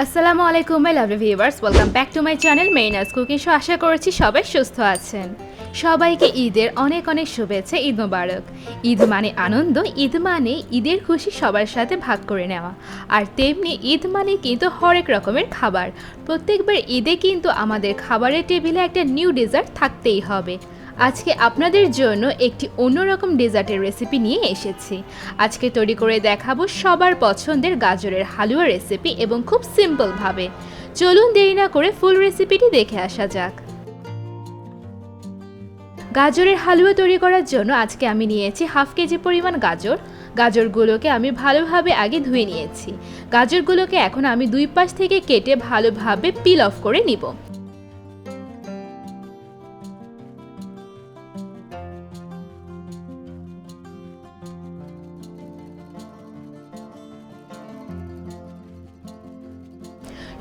আসসালামু আলাইকুম my lovely viewers, welcome back to my channel Marina's cooking show. আশা করছি সবাই সুস্থ আছেন। সবাইকে ঈদের অনেক অনেক শুভেচ্ছা। ঈদ মোবারক। ঈদ মানে আনন্দ, ঈদ মানে ঈদের খুশি সবার সাথে ভাগ করে নেওয়া। আর তেমনি ঈদ মানে কিন্তু হরেক রকমের খাবার। প্রত্যেকবার ঈদে কিন্তু আমাদের খাবারের টেবিলে একটা নিউ ডেজার্ট থাকতেই হবে। আজকে আপনাদের জন্য একটি অন্যরকম ডেজার্টের রেসিপি নিয়ে এসেছি। আজকে তৈরি করে দেখাবো সবার পছন্দের গাজরের হালুয়া রেসিপি, এবং খুব সিম্পলভাবে। চলুন দেরি না করে ফুল রেসিপিটি দেখে আসা যাক। গাজরের হালুয়া তৈরি করার জন্য আজকে আমি নিয়েছি হাফ কেজি পরিমাণ গাজর। গাজরগুলোকে আমি ভালোভাবে আগে ধুয়ে নিয়েছি। গাজরগুলোকে এখন আমি দুই পাশ থেকে কেটে ভালোভাবে পিল অফ করে নিব।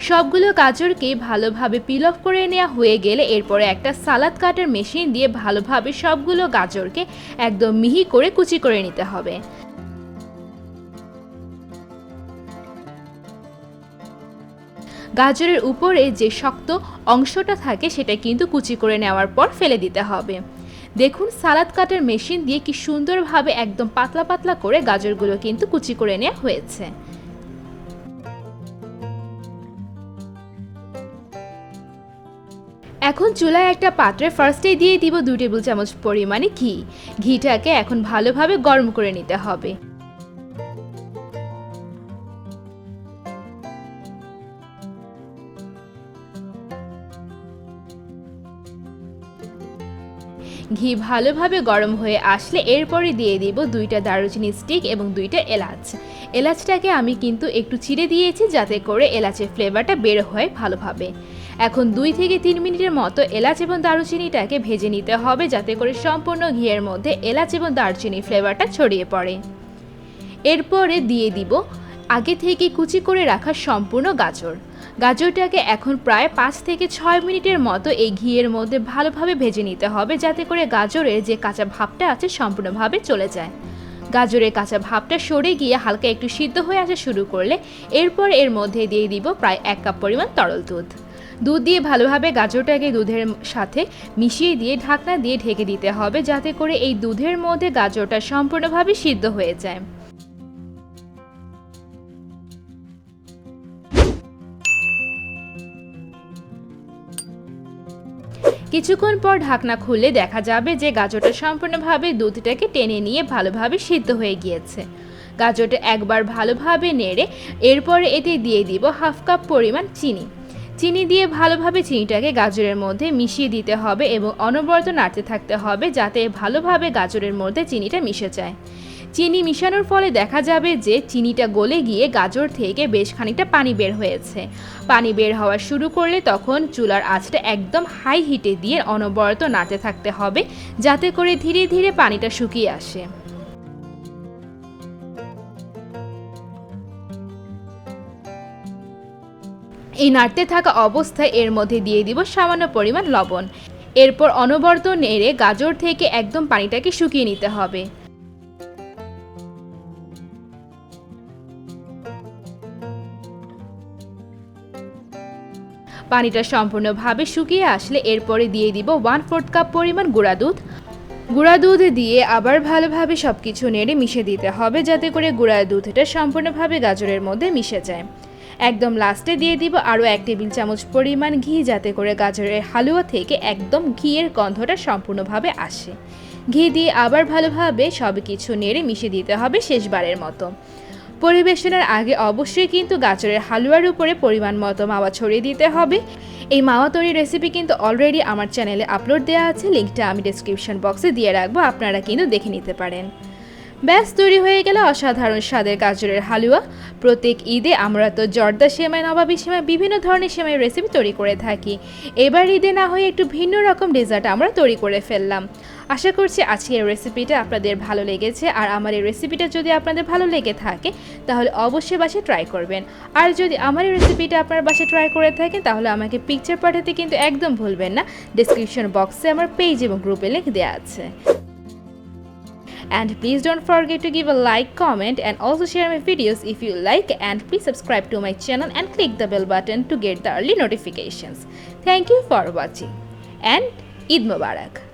সবগুলো গাজরকে ভালোভাবে পিল অফ করে নেওয়া হয়ে গেলে এরপরে একটা সালাদ কাটার মেশিন দিয়ে ভালোভাবে সবগুলো গাজরকে একদম মিহি করে কুচি করে নিতে হবে। গাজরের উপরে যে শক্ত অংশটা থাকে সেটা কিন্তু কুচি করে নেওয়ার পর ফেলে দিতে হবে। দেখুন, সালাদ কাটার মেশিন দিয়ে কি সুন্দরভাবে একদম পাতলা পাতলা করে গাজরগুলো কিন্তু কুচি করে নেওয়া হয়েছে। এখন চুলায় একটা পাত্রে ফার্স্টে দিয়ে দিব 2 টেবিল চামচ পরিমাণে ঘি। ঘিটাকে এখন ভালোভাবে গরম করে নিতে হবে। ঘি ভালোভাবে গরম হয়ে আসলে এরপরে দিয়ে দিব 2টা দারুচিনি স্টিক এবং 2টা এলাচ। এলাচটাকে আমি কিন্তু একটু চিড়ে দিয়েছি যাতে করে এলাচের ফ্লেভারটা বের হয় ভালোভাবে। এখন 2 থেকে 3 মিনিটের মতো এলাচ এবং দারুচিনিটাকে ভেজে নিতে হবে যাতে করে সম্পূর্ণ ঘিয়ের মধ্যে এলাচ এবং দারুচিনির ফ্লেভারটা ছড়িয়ে পড়ে। এরপরে দিয়ে দিব আগে থেকে কুচি করে রাখা সম্পূর্ণ গাজর। গাজরটাকে এখন প্রায় 5 থেকে 6 মিনিটের মতো এই ঘিয়ের মধ্যে ভালোভাবে ভেজে নিতে হবে যাতে করে গাজরের যে কাঁচা ভাবটা আছে সম্পূর্ণভাবে চলে যায়। গাজরের কাঁচা ভাবটা সরে গিয়ে হালকা একটু সিদ্ধ হয়ে আসা শুরু করলে এরপর এর মধ্যে দিয়ে দিব প্রায় 1 কাপ পরিমাণ তরল দুধ। দুধ দিয়ে ভালোভাবে গাজরটাকে দুধের সাথে মিশিয়ে দিয়ে ঢাকনা দিয়ে ঢেকে দিতে হবে যাতে করে এই দুধের মধ্যে গাজরটা সম্পূর্ণভাবে সিদ্ধ হয়ে যায়। কিছুক্ষণ পর ঢাকনা খুললে দেখা যাবে যে গাজরটা সম্পূর্ণভাবে দুধটাকে টেনে নিয়ে ভালোভাবে সিদ্ধ হয়ে গিয়েছে। গাজরটা একবার ভালোভাবে নেড়ে এরপরে এতে দিয়ে দিব হাফ কাপ পরিমাণ চিনি। চিনি দিয়ে ভালোভাবে চিনিটাকে গাজরের মধ্যে মিশিয়ে দিতে হবে এবং অনবরত নাড়তে থাকতে হবে যাতে ভালোভাবে গাজরের মধ্যে চিনিটা মিশে যায়। চিনি মিশানোর ফলে দেখা যাবে যে চিনিটা গলে গিয়ে গাজর থেকে বেশ খানিকটা পানি বের হয়েছে। পানি বের হওয়া শুরু করলে তখন চুলার আঁচটা একদম হাই হিটে দিয়ে অনবরত নাড়তে থাকতে হবে যাতে করে ধীরে ধীরে পানিটা শুকিয়ে আসে। এই নাড়তে থাকা অবস্থায় এর মধ্যে দিয়ে দিব সামান্য পরিমাণ লবণ। এরপর অনবরত নেড়ে গাজর থেকে একদম পানিটাকে শুকিয়ে নিতে হবে। পানিটা সম্পূর্ণভাবে শুকিয়ে আসলে এরপরে দিয়ে দিব 1/4 কাপ পরিমাণ গুঁড়া দুধ। গুঁড়া দুধ দিয়ে আবার ভালোভাবে সব কিছু নেড়ে মিশিয়ে দিতে হবে যাতে করে গুঁড়া দুধটা সম্পূর্ণভাবে গাজরের মধ্যে মিশে যায়। একদম লাস্টে দিয়ে দিব আরও 1 টেবিল চামচ পরিমাণ ঘি যাতে করে গাজরের হালুয়া থেকে একদম ঘিয়ের গন্ধটা সম্পূর্ণভাবে আসে। ঘি দিয়ে আবার ভালোভাবে সব কিছু নেড়ে মিশিয়ে দিতে হবে শেষবারের মতো। পরিবেশনের আগে অবশ্যই কিন্তু গাজরের হালুয়ার উপরে পরিমাণ মতো মাওয়া ছড়িয়ে দিতে হবে। এই মাওয়া তৈরির রেসিপি কিন্তু অলরেডি আমার চ্যানেলে আপলোড দেওয়া আছে, লিঙ্কটা আমি ডেসক্রিপশন বক্সে দিয়ে রাখবো, আপনারা কিন্তু দেখে নিতে পারেন। ব্যাস, তৈরি হয়ে গেল অসাধারণ স্বাদের গাজরের হালুয়া। প্রত্যেক ঈদে আমরা তো জর্দা সেমাই, নবাবী সেমাই, বিভিন্ন ধরনের সেমাইয়ের রেসিপি তৈরি করে থাকি। এবার ঈদে না হয়ে একটু ভিন্ন রকম ডেজার্ট আমরা তৈরি করে ফেললাম। আশা করছি আজকের রেসিপিটা আপনাদের ভালো লেগেছে। আর আমার এই রেসিপিটা যদি আপনাদের ভালো লেগে থাকে তাহলে অবশ্যই বাসায় ট্রাই করবেন। আর যদি আমার এই রেসিপিটা আপনার বাসায় ট্রাই করে থাকেন তাহলে আমাকে পিকচার পাঠাতে কিন্তু একদম ভুলবেন না। ডেসক্রিপশন বক্সে আমার পেজ এবং গ্রুপে লিংক দেওয়া আছে। And please don't forget to give a like, comment and also share my videos if you like, and please subscribe to my channel and click the bell button to get the early notifications. Thank you for watching and Eid Mubarak.